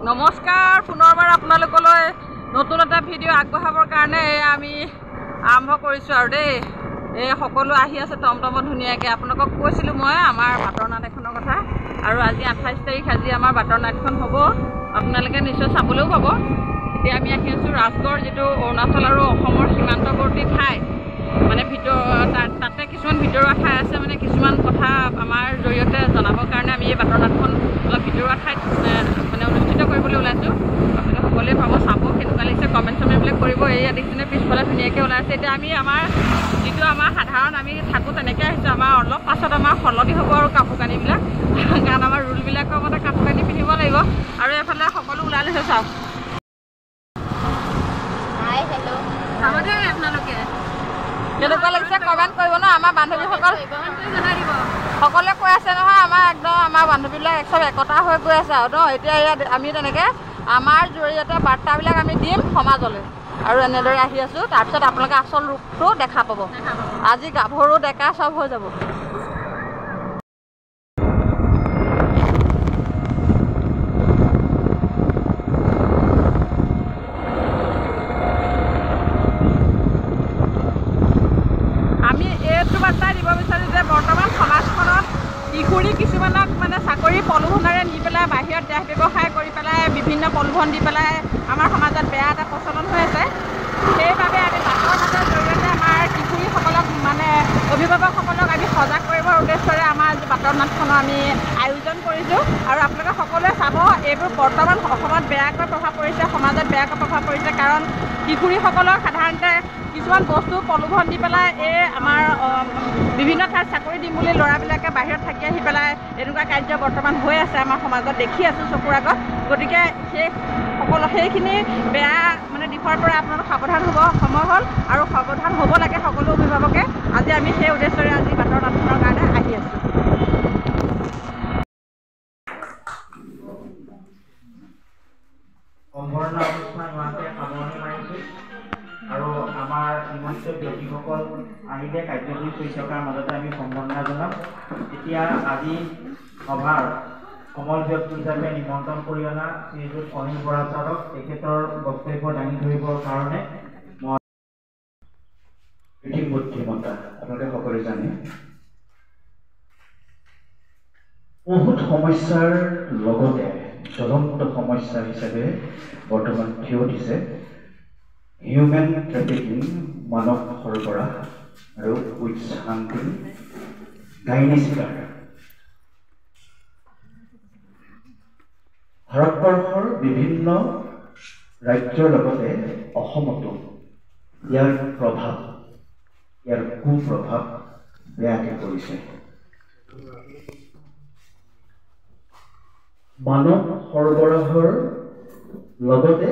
নমস্কাৰ পুনৰবাৰ আপোনালোকলৈ নতুন এটা ভিডিঅ' আগবঢ়াবৰ কাৰণে আমি আৰম্ভ কৰিছোঁ আৰু দেই এই সকলো আহি আছে টমটমত ধুনীয়াকৈ আপোনালোকক কৈছিলোঁ মই আমাৰ বাটৰ নাট এখনৰ কথা আৰু আজি 28 তাৰিখ আজি আমাৰ বাটৰ নাটখন হ'ব আপোনালোকে নিশ্চয় চাবলৈও পাব এতিয়া আমি আহি আছোঁ ৰাজগড় যিটো অৰুণাচল আৰু অসমৰ সীমান্তৱৰ্তী ঠাই মানে তাতে কিছুমান ভিতৰুৱা ঠাই আছে মানে কিছুমান কথা আমাৰ জৰিয়তে জনাবৰ কাৰণে আমি এই বাটৰ নাটখন অলপ ভিতৰুৱা ঠাইত মানে অনুষ্ঠিত কৰিবলৈ ওলাইছোঁ আপোনালোকে সকলোৱে পাব চাব কেনেকুৱা লাগিছে কমেণ্ট চমেণ্টবিলাক কৰিব এই দেখিছেনে পিছফালে ধুনীয়াকৈ ওলাইছে এতিয়া আমি আমাৰ যিটো আমাৰ সাধাৰণ আমি থাকোঁ তেনেকৈ আহিছোঁ আমাৰ অলপ পাছত আমাৰ সলনি হ'ব আৰু কাপোৰ কানিবিলাক কাৰণ আমাৰ ৰুলবিলাকৰ মতে কাপোৰ কানি পিন্ধিব লাগিব আৰু এইফালে সকলো ওলাই লৈছে চাওক আপোনালোকে কেনেকুৱা লাগিছে কমেণ্ট কৰিব ন আমাৰ বান্ধৱীসকল সকলোৱে কৈ আছে নহয় আমাৰ একদম আমাৰ বান্ধৱীবিলাক চব একতা হৈ গৈ আছে আৰু ন এতিয়া ইয়াত আমি তেনেকৈ আমাৰ জৰিয়তে বাৰ্তাবিলাক আমি দিম সমাজলৈ আৰু এনেদৰে আহি আছোঁ তাৰপিছত আপোনালোকে আচল ৰূপটো দেখা পাব আজি গাভৰু ডেকা চব হৈ যাব কিশোৰী কিছুমানক মানে চাকৰি প্ৰলোভনেৰে নি পেলাই বাহিৰত দেশ ব্যৱসায় কৰি পেলাই বিভিন্ন প্ৰলোভন দি পেলাই আমাৰ সমাজত বেয়া এটা প্ৰচলন হৈ আছে সেইবাবে আমি বাটৰ নাটৰ জৰিয়তে আমাৰ কিশোৰীসকলক মানে অভিভাৱকসকলক আমি সজাগ কৰিবৰ উদ্দেশ্যৰে আমাৰ বাটৰ নাটখনৰ আমি আয়োজন কৰিছোঁ আৰু আপোনালোকে সকলোৱে চাব এইবোৰ বৰ্তমান অসমত বেয়াকৈ প্ৰভাৱ পৰিছে সমাজত বেয়াকৈ প্ৰভাৱ পৰিছে কাৰণ কিশোৰীসকলক সাধাৰণতে কিছুমান বস্তু প্ৰলোভন দি পেলাই এই আমাৰ বিভিন্ন ঠাইত চাকৰি দিম বুলি ল'ৰাবিলাকে বাহিৰত থাকি আহি পেলাই এনেকুৱা কাৰ্য বৰ্তমান হৈ আছে আমাৰ সমাজত দেখি আছোঁ চকুৰ আগত গতিকে সেইখিনি বেয়া মানে দিশৰ পৰা আপোনালোক সাৱধান হ'ব সময় হ'ল আৰু সাৱধান হ'ব লাগে সকলো অভিভাৱকে আজি আমি সেই উদ্দেশ্যৰে আজি বাটৰ নাটখনৰ কাৰণে আহি আছোঁ আৰু আমাৰ নিমন্ত্ৰিত ব্যক্তিসকল আহিলে কাৰ্যসূচী চলি থকাৰ মাজতে আমি সম্বৰ্ধনা জনাম এতিয়া আজি সভাৰ সমল ব্যক্তি হিচাপে নিমন্ত্ৰণ কৰি অনা শ্ৰীযুত অনিল বৰা ছাৰক তেখেতৰ বক্তব্য দাঙি ধৰিবৰ কাৰণে মই কৃত্ৰিম বুদ্ধিমত্তা আপোনালোকে সকলোৱে জানে বহুত সমস্যাৰ লগতে জ্বলন্ত সমস্যা হিচাপে বৰ্তমান থিয় দিছে হিউমেন ট্ৰেফিকিং মানৱ সৰবৰাহ আৰু উইচ হাণ্টিং ডাইনী চিকাৰ ভাৰতবৰ্ষৰ বিভিন্ন ৰাজ্যৰ লগতে অসমতো ইয়াৰ প্ৰভাৱ ইয়াৰ কুপ্ৰভাৱ বেয়াকৈ পৰিছে মানৱ সৰবৰাহৰ লগতে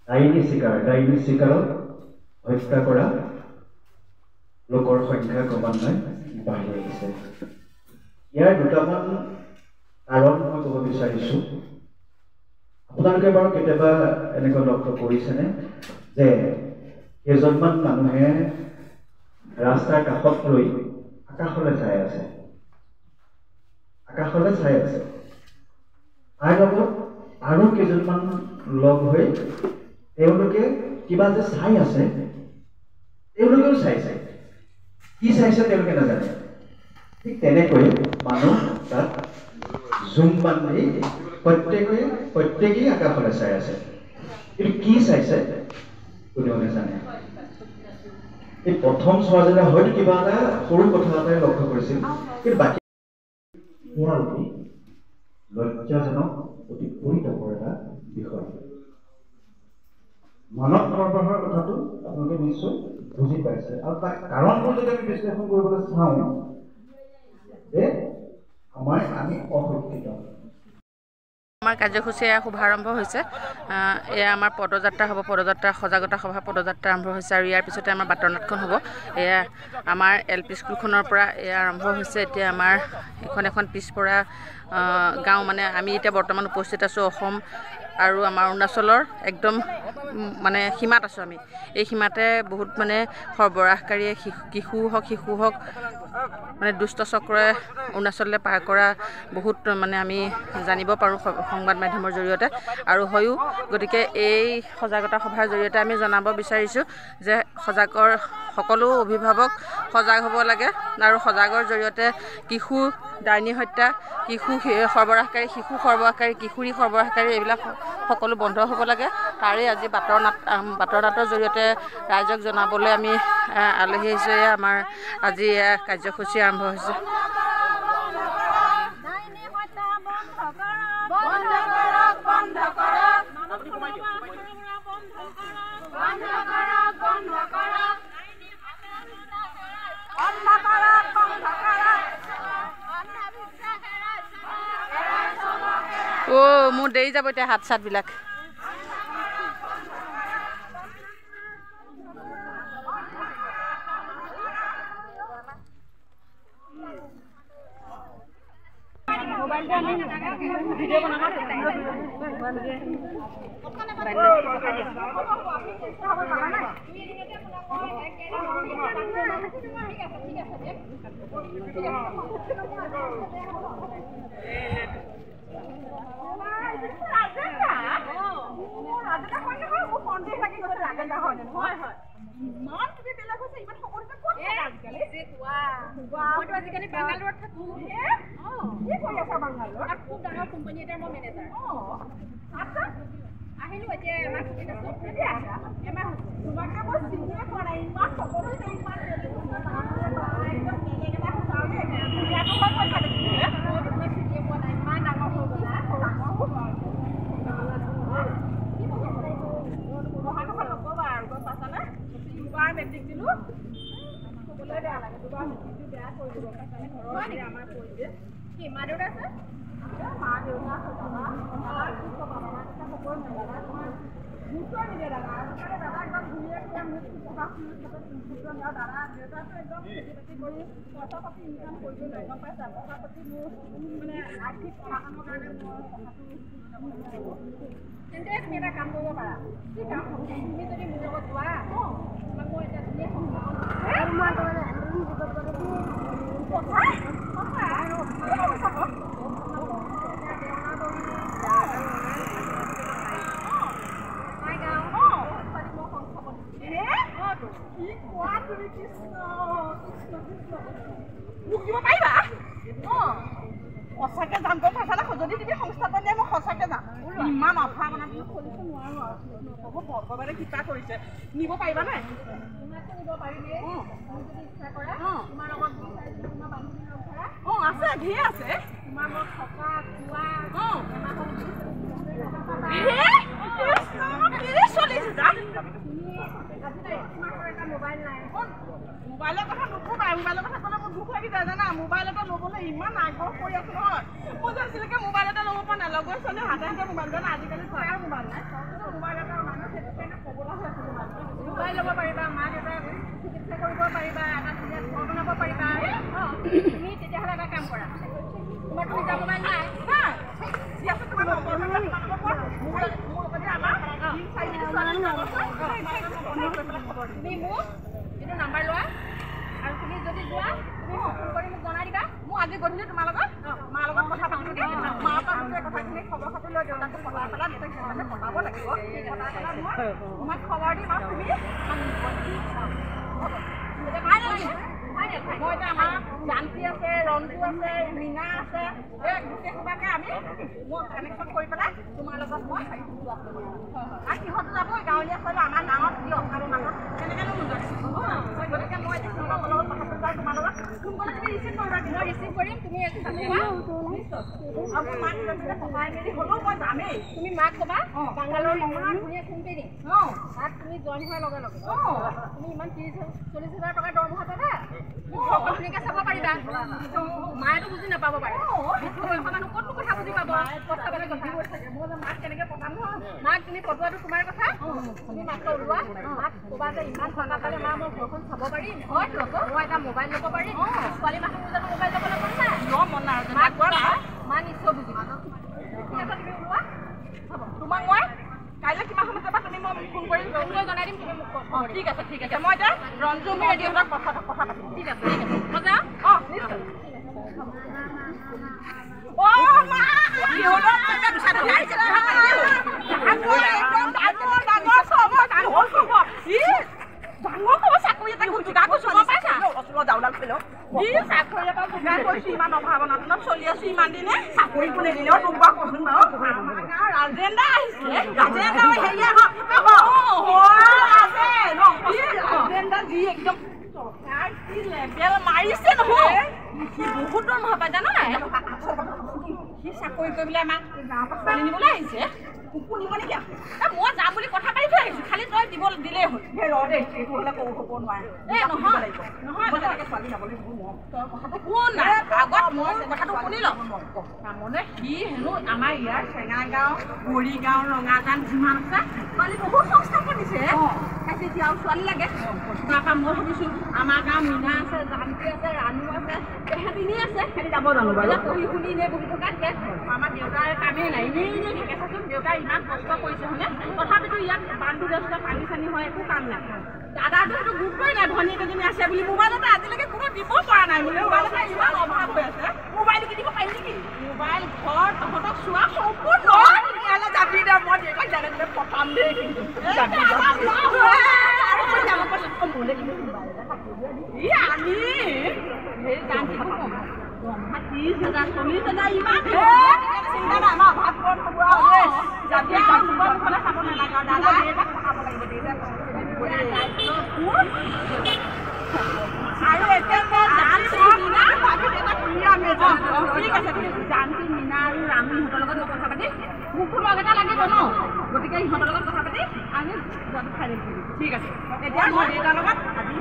ডাইনী চিকাৰত হত্যা কৰা লোকৰ সংখ্যা ক্ৰমান্বয়ে বাঢ়ি আহিছে ইয়াৰ দুটামান কাৰণ মই ক'ব বিচাৰিছোঁ আপোনালোকে বাৰু কেতিয়াবা এনেকুৱা লক্ষ্য কৰিছেনে যে কেইজনমান মানুহে ৰাস্তাৰ কাষত ৰৈ আকাশলৈ চাই আছে তাৰ লগত আৰু কেইজনমান লগ হৈ তেওঁলোকে কিবা যে চাই আছে তেওঁলোকেও চাইছে কি চাইছে তেওঁলোকে নাজানে ঠিক তেনেকৈ মানুহ তাত জুম বান্ধি প্ৰত্যেকেই আকাশলৈ চাই আছে কিন্তু কি চাইছে কোনেও নাজানে এই প্ৰথম চোৱাজনে হয়তো কিবা এটা সৰু কথা এটাই লক্ষ্য কৰিছিল কিন্তু বাকী সেয়া অতি লজ্জাজনক অতি পৰিতাপৰ এটা বিষয় মানৱ সৰবৰাহৰ কথাটো আপোনালোকে নিশ্চয় বুজি পাইছে আৰু তাৰ কাৰণবোৰ যদি আমি বিশ্লেষণ কৰিবলৈ চাওঁ যে আমি অশিক্ষিত আমাৰ কাৰ্যসূচী শুভাৰম্ভ হৈছে এয়া আমাৰ পদযাত্ৰা হ'ব পদযাত্ৰা সজাগতা সভা পদযাত্ৰা আৰম্ভ হৈছে আৰু ইয়াৰ পিছতে আমাৰ বাটৰ নাটখন হ'ব এয়া আমাৰ LP স্কুলখনৰ পৰা এয়া আৰম্ভ হৈছে এতিয়া আমাৰ এখন পিছপৰা গাঁও মানে আমি এতিয়া বৰ্তমান উপস্থিত আছোঁ অসম আৰু আমাৰ অৰুণাচলৰ একদম মানে সীমাত আছোঁ আমি। এই সীমাতে বহুত মানে সৰবৰাহকাৰীয়ে শিশু হওক মানে দুষ্ট চক্ৰই অৰুণাচললৈ পাৰ কৰা বহুত মানে আমি জানিব পাৰোঁ সংবাদ মাধ্যমৰ জৰিয়তে। আৰু হয়ো গতিকে এই সজাগতা সভাৰ জৰিয়তে আমি জনাব বিচাৰিছোঁ যে সকলো অভিভাৱক সজাগ হ'ব লাগে আৰু সজাগৰ জৰিয়তে শিশু ডাইনী হত্যা, শিশু সৰবৰাহকাৰী, কিশোৰী সৰবৰাহকাৰী এইবিলাক সকলো বন্ধ হ'ব লাগে। তাৰে আজি বাটৰ নাটৰ জৰিয়তে ৰাইজক জনাবলৈ আমি আলহী আহিছোঁ। আমাৰ আজি কাৰ্যসূচী আৰম্ভ হৈছে। মোৰ দেৰি যাব এতিয়া হাত চাতবিলাক। তুমি এটা কাম কৰিব পাৰা। তুমি যদি মোৰ লগত যোৱা মই এতিয়া সঁচাকে যাম গম পাইছা না? যদি তুমি সংস্থাপন দিয়ে মই সঁচাকে যাম। ইমান অভাৱ মানে খুলিব নোৱাৰো আৰু ভগৱানে কৃপা কৰিছে। নিব পাৰিবা নাই? নিব পাৰিলে ইচ্ছা কৰা তোমাৰ লগত আছে ধেৰ আছে। তোমাৰ লগত থকা খোৱা মোবাইলৰ কথা নুপুবা। মোবাইলৰ কথা ক'লে মোৰ দুখ লাগি যায় জানা। মোবাইল এটা ল'বলৈ ইমান আগ্ৰহ কৰি আছো নহয়। মই জানিছিলোকে মোবাইল এটা ল'ব পৰা নাই। লগৰ ছোৱালীয়ে হাতে মোবাইল জানা। আজিকালি আৰু মোবাইল নাই। মোবাইল এটা মানুহ সেইটো কাৰণে ক'বলৈ হৈ আছে। মোবাইল ল'ব পাৰিবা, মা দেউতাক চিকিৎসা কৰিব পাৰিবা, এটা ধুনীয়া ঘৰ বনাব পাৰিবা। তুমি তেতিয়াহ'লে এটা কাম কৰা। তোমাৰ তুমি যাব মোবাইল নাই তুমি মোক এইটো নাম্বাৰ লোৱা আৰু তুমি যদি যোৱা তুমি ফোন কৰি মোক জনাই দিবা। মই আজি গধূলি তোমাৰ লগত মাৰ লগত কথা পাতিম দেই। মাৰ পৰা কথাখিনি খবৰ খাতি লৈ দেউতাকটো পতাই পেলাই দেউতাক পতাব লাগিব। পতাই পেলাই মই তোমাক খবৰ দিম আৰু তুমি মই এতিয়া আমাৰ জানকী আছে, ৰঞ্জু আছে, মীনা আছে, এই গোটেই সোপাকে আমি মই কানেকশ্যন কৰি পেলাই তোমাৰ লগত মই আৰু সিহঁতো যাব গাঁৱলীয়া ছোৱালী আমাৰ গাঁৱত কি অভাৱৰ মাজত কেনেকৈনো নোযোৱা। গতিকে মই এতিয়া সিহঁতৰ লগত কথা পাতিম তোমাৰ লগত। ফোন কৰিলে তুমি ৰিচিভ কৰিবা। মই ৰিচিভ কৰিম। তুমি আৰু মাক দেউতাকে সহায় মেলি হ'লেও মই যামেই। তুমি মাক ক'বা বাংগালোৰ ইমান ধুনীয়া কোম্পেনী তাত তুমি জইন হোৱাৰ লগে লগে তুমি ইমান 30-40 হাজাৰ টকা দৰমহা পাবা। ধুনীয়াকৈ চাব পাৰিবা। মায়েতো বুজি নাপাব পাৰে। মানুহ ক'তনো কথা বুজি পাব? কথা বেলেগ গধি গৈ থাকে। মই যে মাক কেনেকৈ পতাম নহয়। মাক তুমি পটোৱাটো তোমাৰ কথা। তুমি মাত্ৰ ওলোৱা। মাক ক'বা যে ইমান টকা পালে মা মই ঘৰখন চাব পাৰিম। হয় মই এটা মোবাইল ল'ব পাৰিম। ছোৱালী মানুহ জানো মোবাইল ল'বলৈ মন নাই? মন নাই। মাক কোৱা মা নিশ্চয় বুজিবা। ঠিক আছে তুমি ওলোৱা। হ'ব তোমাক মই কাইলৈ কিমান সময়ত যাবা তুমি মই ফোন কৰি জনাই দিম তুমি মোক অঁ ঠিক আছে মই এতিয়া ৰঞ্জু ৰেডিঅ'ৰ কথা পাতিম ঠিক আছে মই যাওঁ অঁ নিশ্চয় অঁ মা কিহৰ কথা দুসাত আহিছে ডাঙৰ খবৰ চাকৰি এটা যোগাৰ কৰিছোঁ গম পাইছা যাওলাল পেলো চাকৰি এটা যোগাৰ কৰিছোঁ ইমান অভাৱনাতনত চলি আছোঁ ইমান দিনে চাকৰি কোনে দিলেও তোক বাৰু কচোন বাৰু ৰাজেন্দা আহিছিলে ৰাজেন্দা হেৰিয়া ৰাজেন্দা যি একদম কি লেবেল মাৰিছে নহয় সি বহুত দৰমহা পাই জানো নাই সি চাকৰি কৰি পেলাই আমাক গাঁৱৰ পৰা ছোৱালী নিবলৈ আহিছে শুনিব নেকি মই যাম বুলি কথা পাতি থৈ আহিছোঁ খালি তই দিলেই হ'ল এইটো হ'লে হ'ব নোৱাৰে নহয় ছোৱালী যাবলৈ তই কথাটো শুন নাই আগত মই কথাটো শুনি লওঁ তাৰমানে সি হেনো আমাৰ ইয়াৰ চেঙাগাঁও মৰিগাঁও ৰঙাজান যিমান আছে ছোৱালী বহুত সংস্থাপন দিছে এতিয়া আৰু ছোৱালী লাগে তাৰপৰা মই ভাবিছোঁ আমাৰ গাঁৱত মীনা আছে জানকী আছে ৰাণু আছে তেহেঁতিনি আছে সিহঁতি যাব জানো বাৰু পঢ়ি শুনি এনেই বহি থকাতকৈ আমাৰ দেউতাৰ কামেই নাই এনেই থাকে চাচোন দেউতাই ইমান কষ্ট কৰিছে হয়নে তথাপিতো ইয়াত বানটো ব্যস্ত পানী চানী হয় একো কাম নাই দাদাটো সেইটো গুৰুত্বই নাই ভনী কেইজনী আছে বুলি মোবাইলতে আজিলৈকে কোনো দিব পৰা নাই বুলি মোবাইলতে ইমান অভাৱ হৈ আছে মোবাইল কিনিব পাৰি নেকি মোবাইল ঘৰ তহঁতক চোৱা সম্পূৰ্ণ যাবি দে মই দেউতাক জানে পঠাম দেই কিন্তু আমি সেই জানকীকো কম 30,000 40,000 ইমান চিন্তা নাই আমাৰ ভাত কম হ'ব যাতে মুখলে খাব নালাগে দাদা দেউতাক পঠাব লাগিব দেউতাক আৰু এতিয়া মই জানকী মীনা ঠিক আছে জানকী মীনা আৰু ৰামীহঁতৰ লগত মই কথা পাতি মোকো লগ এটা লাগিব ন গতিকে ইহঁতৰ লগত কথা পাতি আমি খাই দিম ঠিক আছে এতিয়া মই দেউতাৰ লগত আজি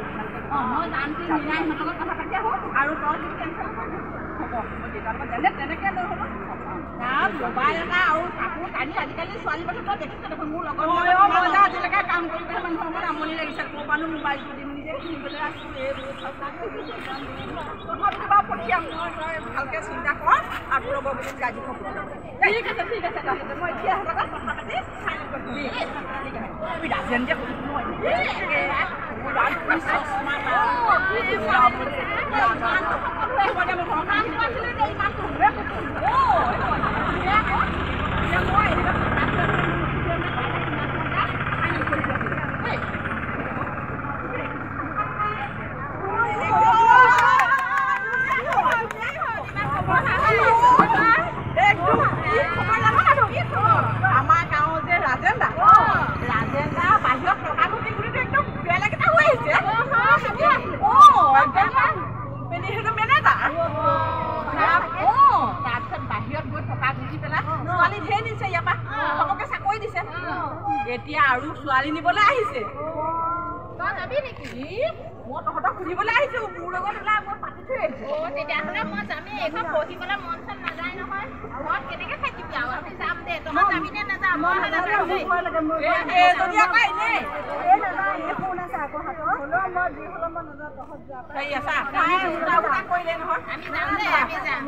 অঁ মই জানকী মীনা ইহঁতৰ লগত কথা পাতি আহোঁ আৰু তই যদি টেনশ্যন হ'ব মই দেউতাৰ লগত যেনে তেনেকৈ লৈ হ'ব মোবাইল এটা আৰু কাপোৰ কানি আজিকালি ছোৱালী মানুহ তই দেখিছ দেখোন মোৰ লগত আজিলৈকে কাম কৰি পেলাই মানুহৰ লগত আমনি লাগিছে ক'ৰ পৰানো মোবাইলটো দিম নিজে কিনিবলৈ আছোঁ তথাপিতো বাৰু পঠিয়াম মই তই ভালকৈ চিন্তা কৰ আৰু তোৰ লগত বহুত গাজি হ'ব ঠিক আছে তাৰপিছতে মই এতিয়া লগত কথা পাতি ফাইনেল কৰিম ঠিক আছে আমি ৰাজেন যে আমাৰ গাঁৱৰ যে ৰাজেন্দা বাহিৰত টকা ঘটি ঘূৰিটো একদম বেলেগ এটা হৈ আহিছে তাৰপিছত বাহিৰত গৈ টকা ঘটি পেলাই ছোৱালী ধেৰ নিছে ইয়াৰ পৰা চবকে চাকৰি দিছে এতিয়া আৰু ছোৱালী নিবলৈ আহিছে মই তহঁতক সুধিবলৈ আহিছো মোৰ লগত ওলাই মই পাতি থৈ আহিছো তেতিয়াহ'লে মই যামেই এইখন পঢ়িবলৈ মন চন নাযায় নহয় ঘৰত কেনেকৈ থাকিবি আৰু আমি যাম দে তহঁত যাবি নে নাযাওঁ মই কৰিলে নহয় আমি যাম দে আমি যাম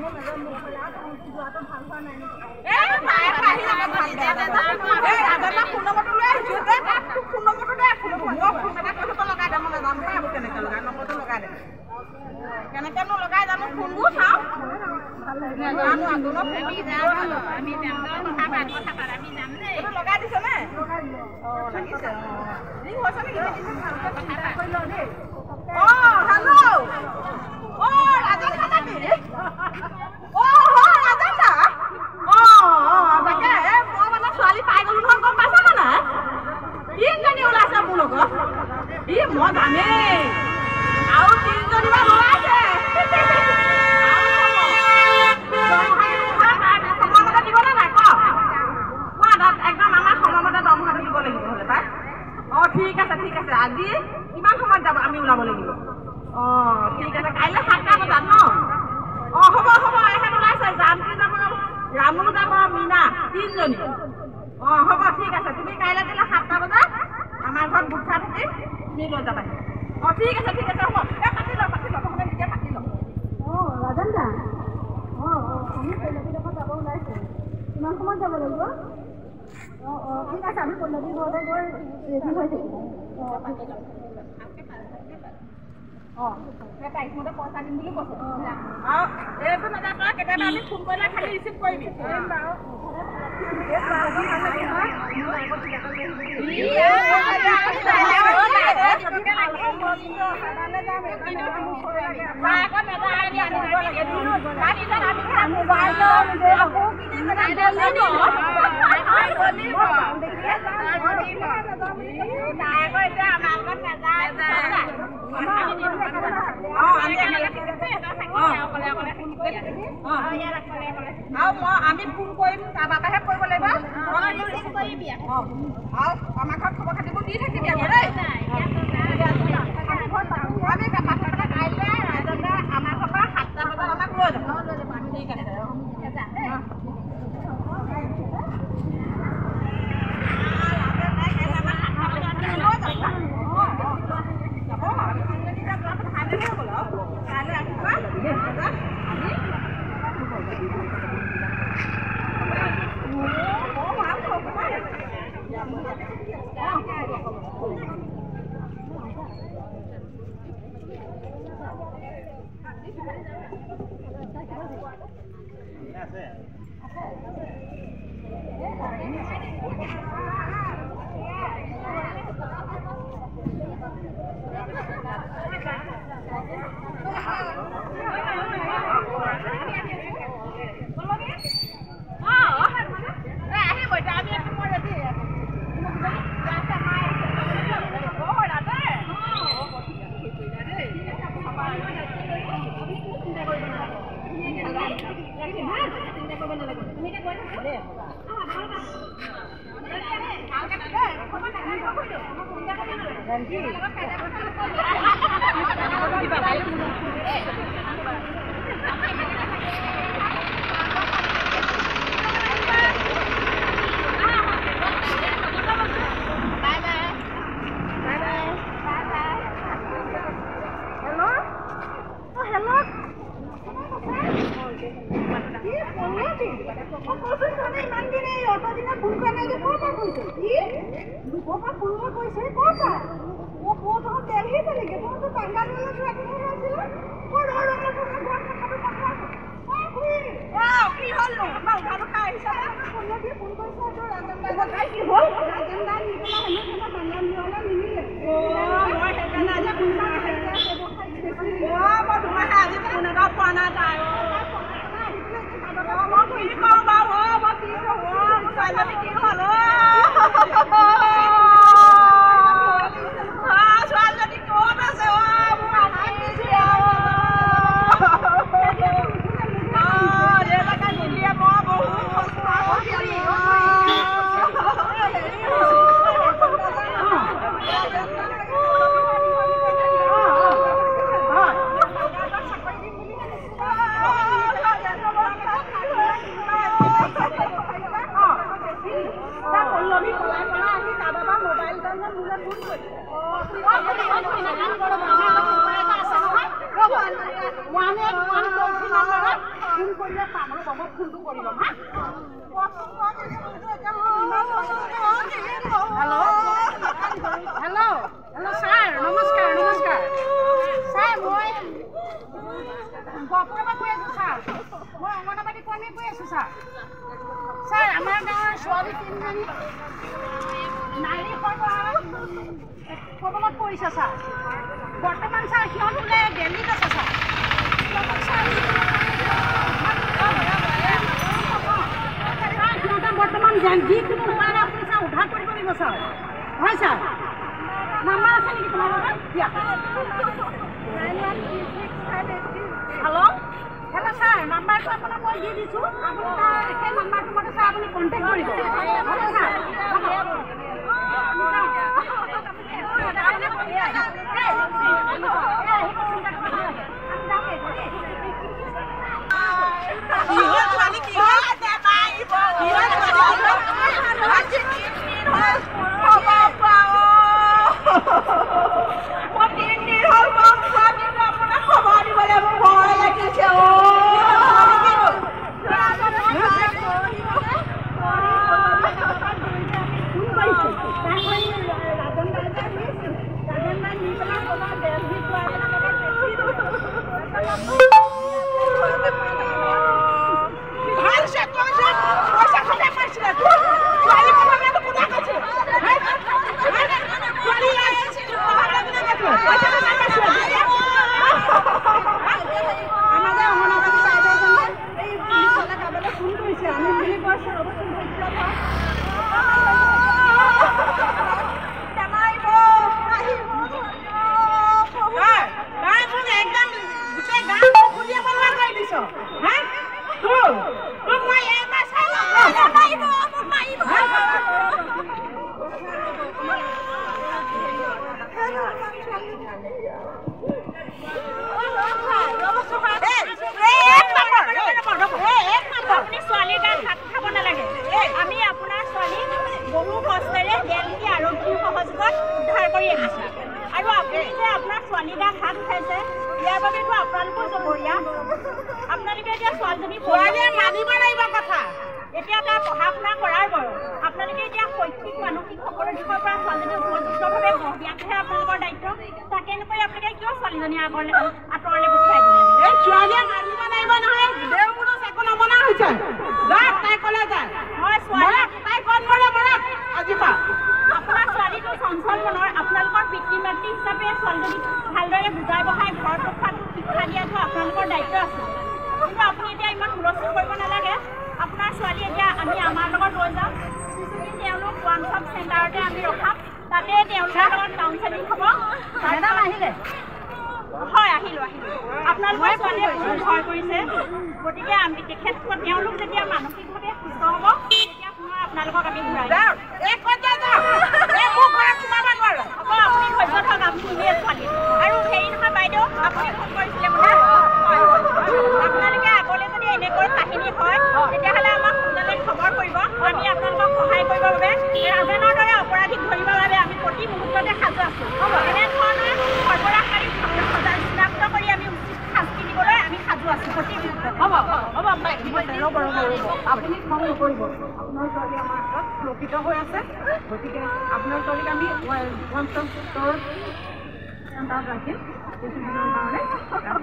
ফোন নম্বৰটো লৈ আহিছো ফোন নম্বৰটো দে ফোন এটা কৰি লগাই দে মই নাজানো এইবোৰ কেনেকৈ লগাই নম্বৰটো লগাই দে কেনেকৈনো লগাই জানো ফোনবোৰ চাওঁ এইটো লগাই দিছেনে অঁ লাগিছে ৰিং হৈছে নেকি অঁ হেল্ল' অঁ ৰাজেন্দা নেকি ৰাজেন্দা তাকে মই মানে ছোৱালী পাই গ'লো নহয় গম পাইছা নে নাই 3জনী ওলাইছে মোৰ লগত মই জানেই আৰু 3জনীমান ওলাইছে সময়মতে দিবনে নাই একদম আমাৰ সময়মতে দৰমহাটো দিব লাগিব হ'লে পাই অঁ ঠিক আছে আজি কিমান সময়ত যাব আমি ওলাব লাগিব অঁ ঠিক আছে কাইলৈ 7টা বজাত ন অঁ হ'ব এহেঁত ওলাইছে জানকী যাব ৰামু যাব মীনা 3জনী অঁ হ'ব ঠিক আছে তুমি কাইলৈ দিলে 7টা বজাত আমাৰ ঘৰত গোট খাই থাকিম তুমি লৈ যাবা অঁ ঠিক আছে হ'ব পাতি লওঁ তহঁতে নিজে পাতি লওঁ অঁ ৰাজেন্দা আমি যাব ওলাইছোঁ কিমান সময়ত যাব লাগিব ঠিক আছে আমি পল্লৱী ঘৰতে গৈ ৰেডি হৈ থাকিম তাৰিখমতে পইচা দিম বুলি কৈছে আৰু এইটো নাযায় তই কেতিয়াবা আমি ফোন কৰিলে খালি ৰিচিভ কৰিবি বাৰু আমি ফোন কৰিম তাৰ বাবাহে কৰিব লাগিব আমাৰ ঘৰত খবৰ খাতিবোৰ দি থাকিবি আকৌ দেই আমি কাইলৈ ৰাইজলে আমাৰ ঘৰৰ পৰা 7টা বজাত আমাক লৈ যাব ঠিক আছে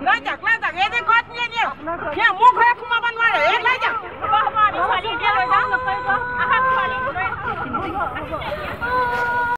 Lah, jak, ini kok dia. Ya,